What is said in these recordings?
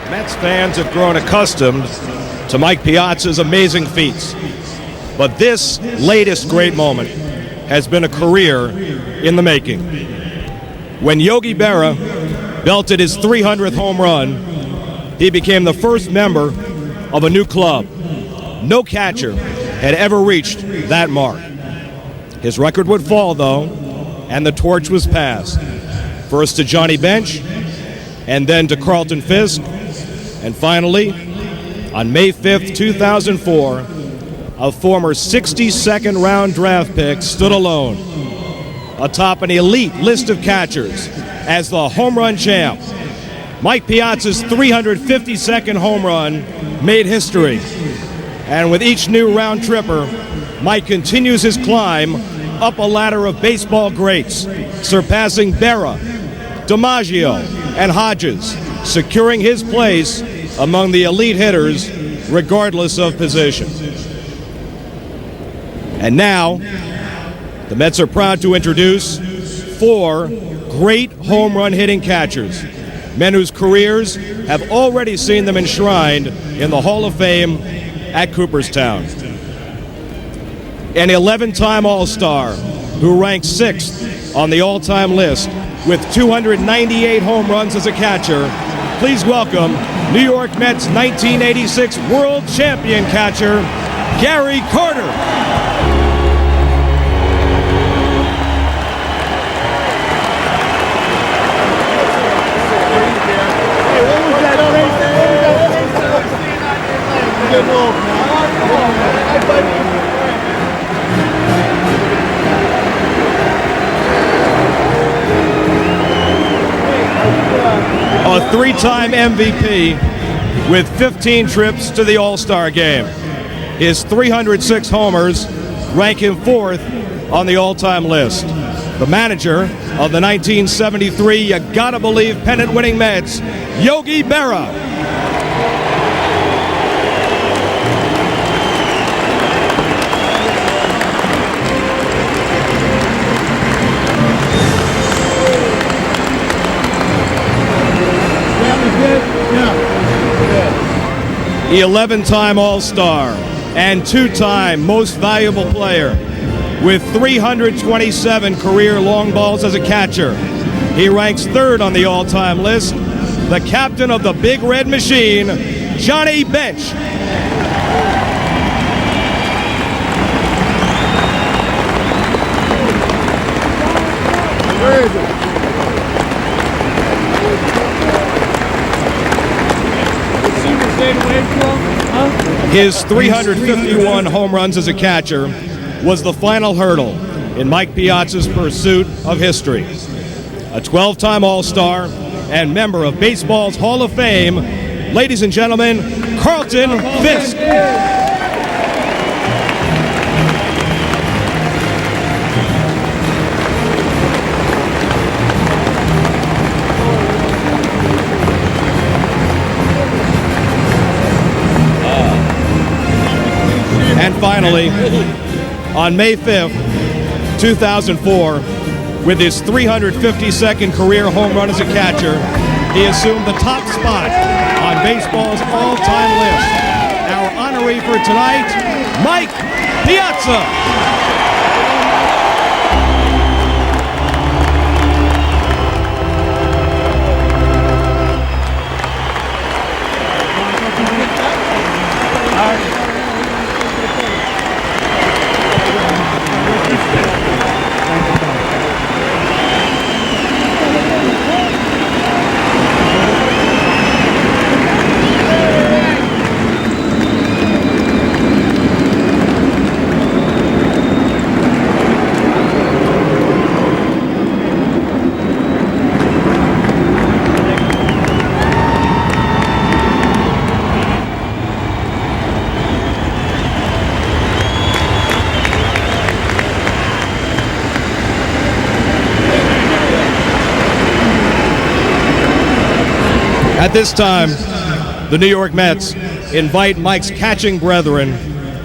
Mets fans have grown accustomed to Mike Piazza's amazing feats. But this latest great moment has been a career in the making. When Yogi Berra belted his 300th home run, he became the first member of a new club. No catcher had ever reached that mark. His record would fall, though, and the torch was passed. First to Johnny Bench, and then to Carlton Fisk, and finally, on May 5th, 2004, a former 62nd round draft pick stood alone atop an elite list of catchers as the home run champ. Mike Piazza's 352nd home run made history. And with each new round tripper, Mike continues his climb up a ladder of baseball greats, surpassing Berra, DiMaggio, and Hodges, securing his place among the elite hitters regardless of position. And now, the Mets are proud to introduce 4 great home run hitting catchers, men whose careers have already seen them enshrined in the Hall of Fame at Cooperstown. An 11-time All-Star who ranks 6th on the all-time list with 298 home runs as a catcher, please welcome New York Mets 1986 World Champion catcher, Gary Carter. A 3-time MVP with 15 trips to the All-Star game. His 306 homers rank him 4th on the all-time list. The manager of the 1973 You Gotta Believe pennant-winning Mets, Yogi Berra. The 11-time All-Star and 2-time Most Valuable Player with 327 career long balls as a catcher. He ranks 3rd on the all-time list. The captain of the Big Red Machine, Johnny Bench. Where is it? His 351 home runs as a catcher was the final hurdle in Mike Piazza's pursuit of history. A 12-time All-Star and member of baseball's Hall of Fame, ladies and gentlemen, Carlton Fisk. And finally, on May 5th, 2004, with his 352nd career home run as a catcher, he assumed the top spot on baseball's all-time list. Our honoree for tonight, Mike Piazza. At this time, the New York Mets invite Mike's catching brethren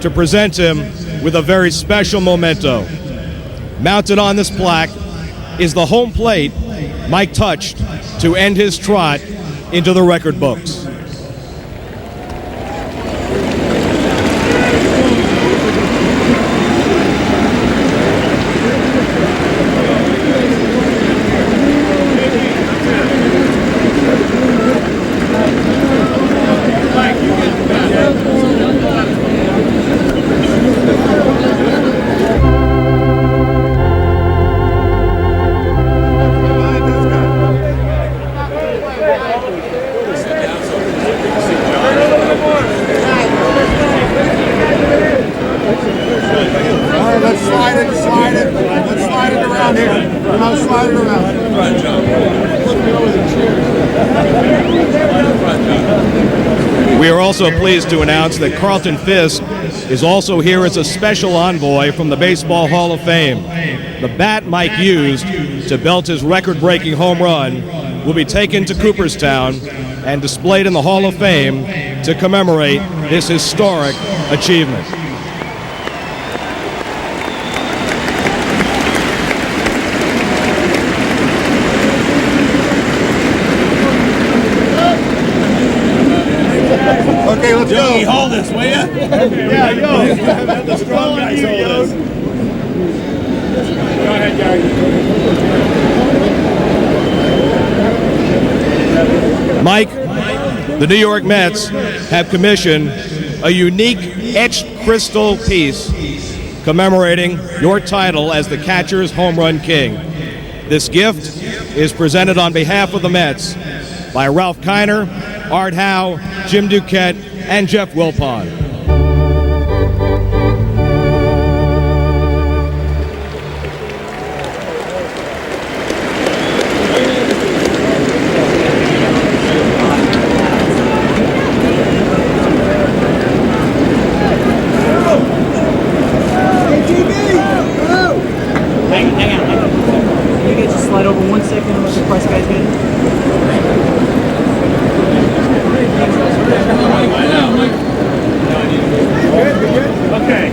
to present him with a very special memento. Mounted on this plaque is the home plate Mike touched to end his trot into the record books. also pleased to announce that Carlton Fisk is also here as a special envoy from the Baseball Hall of Fame. The bat Mike used to belt his record-breaking home run will be taken to Cooperstown and displayed in the Hall of Fame to commemorate this historic achievement. Okay, let's go. Yogi, hold this, will ya? Yeah, yo. The strong guys hold this. Go ahead, Yogi. Mike, the New York Mets have commissioned a unique etched crystal piece commemorating your title as the catcher's home run king. This gift is presented on behalf of the Mets by Ralph Kiner, Art Howe, Jim Duquette, and Jeff Wilpon. Hang on. Can you guys just slide over 1 second and let the press guys get in? Okay.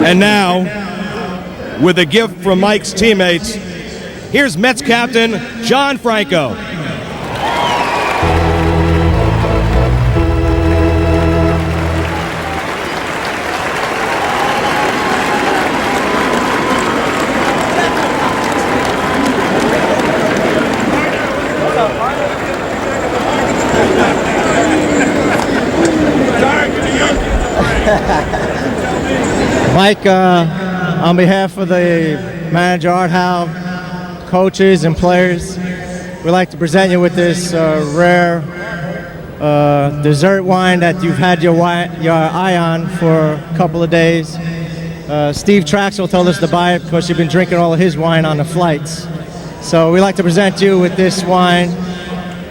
And now, with a gift from Mike's teammates, here's Mets captain John Franco. Mike, on behalf of the manager, Art Howe, coaches, and players, we'd like to present you with this rare dessert wine that you've had your eye on for a couple of days. Steve Traxel told us to buy it because you've been drinking all of his wine on the flights. So we'd like to present you with this wine,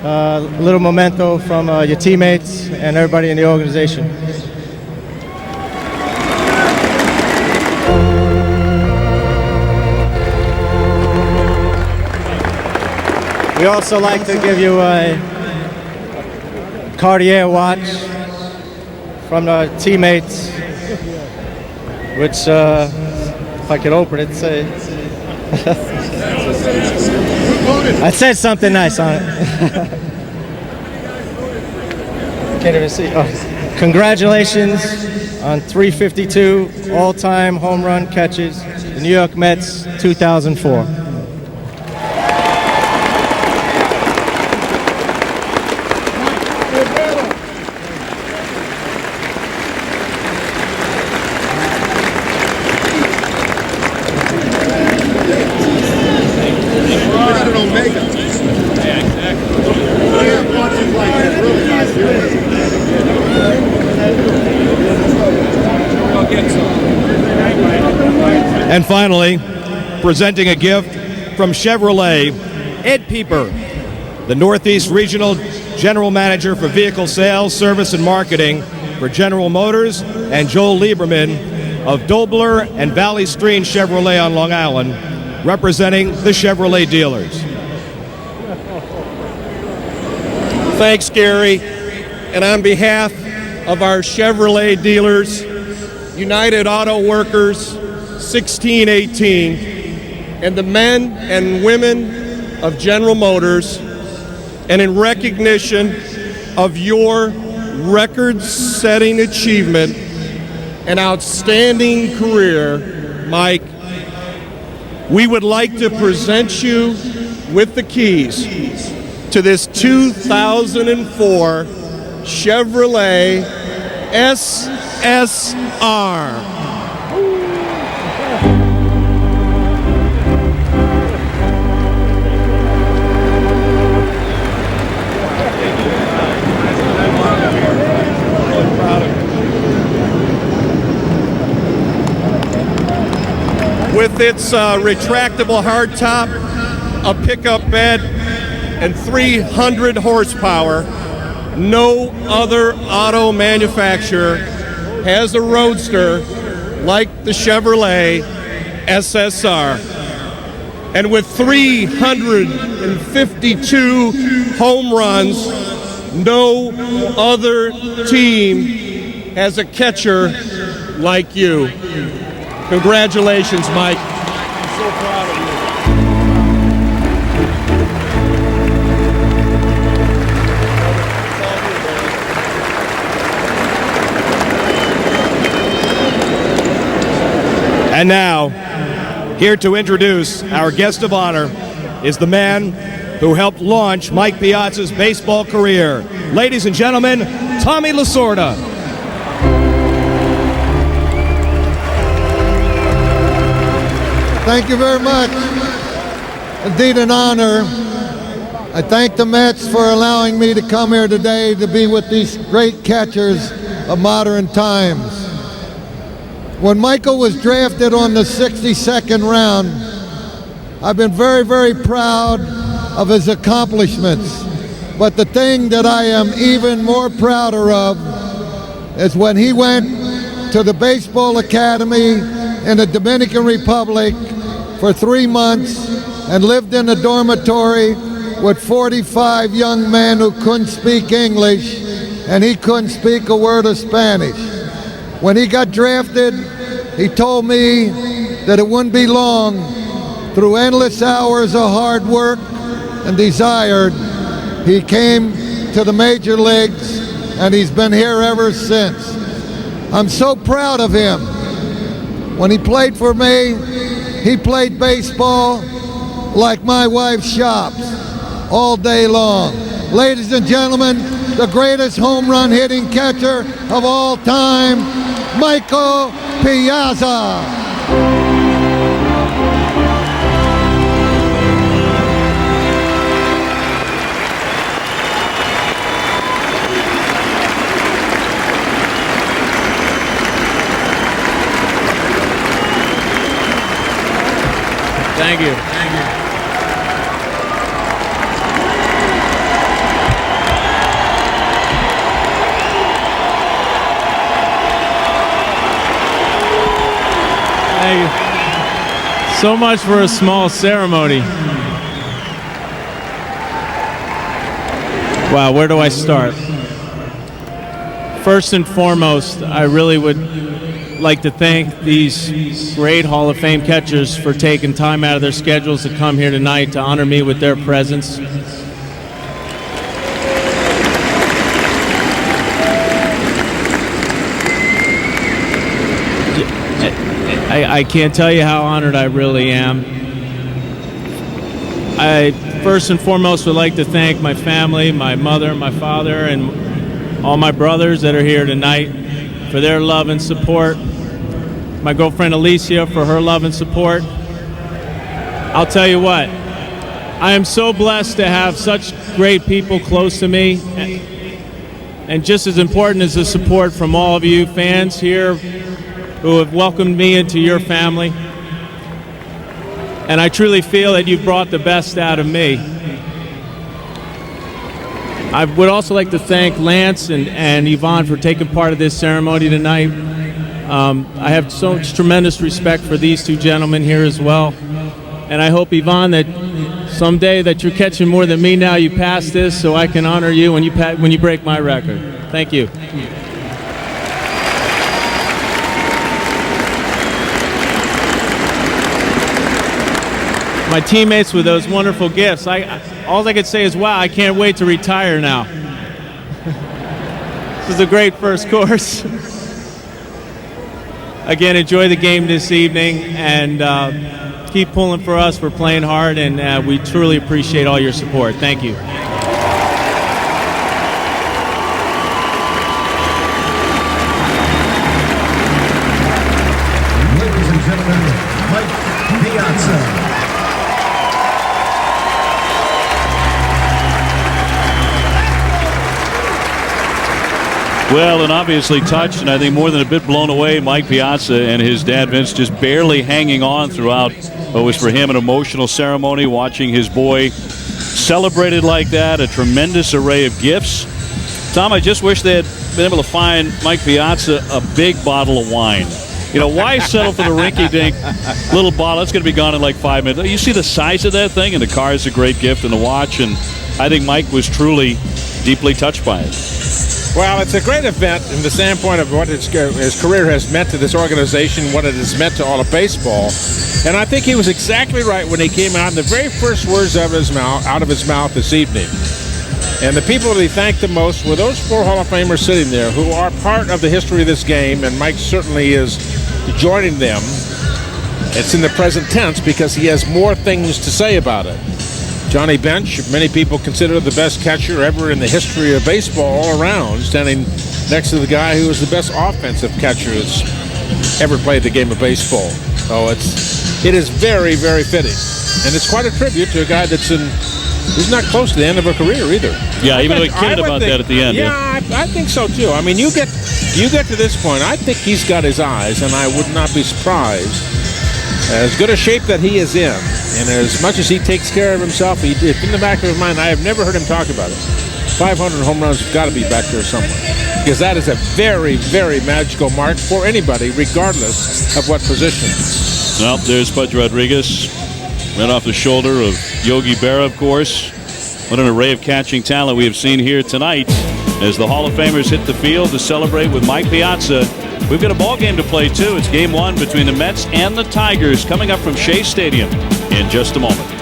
a little memento from your teammates and everybody in the organization. We also like to give you a Cartier watch from the teammates, which, if I could open it, say, I said something nice on it. Can't even see. Oh. Congratulations on 352 all-time home run catches, the New York Mets 2004. And finally, presenting a gift from Chevrolet, Ed Pieper, the Northeast Regional General Manager for Vehicle Sales, Service, and Marketing for General Motors, and Joel Lieberman of Dobler and Valley Stream Chevrolet on Long Island, representing the Chevrolet dealers. Thanks, Gary. And on behalf of our Chevrolet dealers, United Auto Workers, 1618, and the men and women of General Motors, and in recognition of your record-setting achievement and outstanding career, Mike, we would like to present you with the keys to this 2004 Chevrolet SSR. With its retractable hardtop, a pickup bed, and 300 horsepower. No other auto manufacturer has a roadster like the Chevrolet SSR. And with 352 home runs, no other team has a catcher like you. Congratulations, Mike. I'm so proud of you. And now, here to introduce our guest of honor is the man who helped launch Mike Piazza's baseball career. Ladies and gentlemen, Tommy Lasorda. Thank you very much. Indeed an honor. I thank the Mets for allowing me to come here today to be with these great catchers of modern times. When Michael was drafted on the 62nd round, I've been very, very proud of his accomplishments. But the thing that I am even more prouder of is when he went to the Baseball Academy in the Dominican Republic for 3 months and lived in a dormitory with 45 young men who couldn't speak English, and he couldn't speak a word of Spanish. When he got drafted, he told me that it wouldn't be long. Through endless hours of hard work and desire, he came to the major leagues, and he's been here ever since. I'm so proud of him. When he played for me, he played baseball like my wife shops all day long. Ladies and gentlemen, the greatest home run hitting catcher of all time, Michael Piazza. Thank you. Thank you. So much for a small ceremony. Wow, where do I start? First and foremost, I really would like to thank these great Hall of Fame catchers for taking time out of their schedules to come here tonight to honor me with their presence. I can't tell you how honored I really am. I first and foremost would like to thank my family, my mother, my father, and all my brothers that are here tonight for their love and support. My girlfriend Alicia for her love and support. I'll tell you what, I am so blessed to have such great people close to me. And just as important is the support from all of you fans here who have welcomed me into your family. And I truly feel that you've brought the best out of me. I would also like to thank Lance and Yvonne for taking part of this ceremony tonight. I have so much tremendous respect for these two gentlemen here as well. And I hope, Yvonne, that someday that you're catching more than me now, you pass this so I can honor you when you break my record. Thank you. My teammates with those wonderful gifts. All I could say is, wow, I can't wait to retire now. This is a great first course. Again, enjoy the game this evening, and keep pulling for us. We're playing hard, and we truly appreciate all your support. Thank you. Ladies and gentlemen, Mike Piazza. Well, and obviously touched, and I think more than a bit blown away, Mike Piazza and his dad Vince just barely hanging on throughout what was for him an emotional ceremony, watching his boy celebrated like that, a tremendous array of gifts. Tom, I just wish they had been able to find Mike Piazza a big bottle of wine. You know, why settle for the rinky-dink little bottle? It's going to be gone in like 5 minutes. You see the size of that thing, and the car is a great gift, and the watch, and I think Mike was truly deeply touched by it. Well, it's a great event from the standpoint of what his career has meant to this organization, what it has meant to all of baseball. And I think he was exactly right when he came out, and the very first words out of his mouth this evening. And the people that he thanked the most were those 4 Hall of Famers sitting there who are part of the history of this game, and Mike certainly is joining them. It's in the present tense because he has more things to say about it. Johnny Bench, many people consider the best catcher ever in the history of baseball all around, standing next to the guy who was the best offensive catcher that's ever played the game of baseball. So it is very, very fitting. And it's quite a tribute to a guy he's not close to the end of a career either. Yeah, even though he kidded about that at the end. Yeah, I think so too. I mean, you get to this point, I think he's got his eyes, and I would not be surprised. As good a shape that he is in, and as much as he takes care of himself, in the back of his mind, I have never heard him talk about it. 500 home runs have got to be back there somewhere, because that is a very, very magical mark for anybody, regardless of what position. Well, there's Pudge Rodriguez, right off the shoulder of Yogi Berra, of course. What an array of catching talent we have seen here tonight as the Hall of Famers hit the field to celebrate with Mike Piazza. We've got a ball game to play, too. It's game 1 between the Mets and the Tigers coming up from Shea Stadium in just a moment.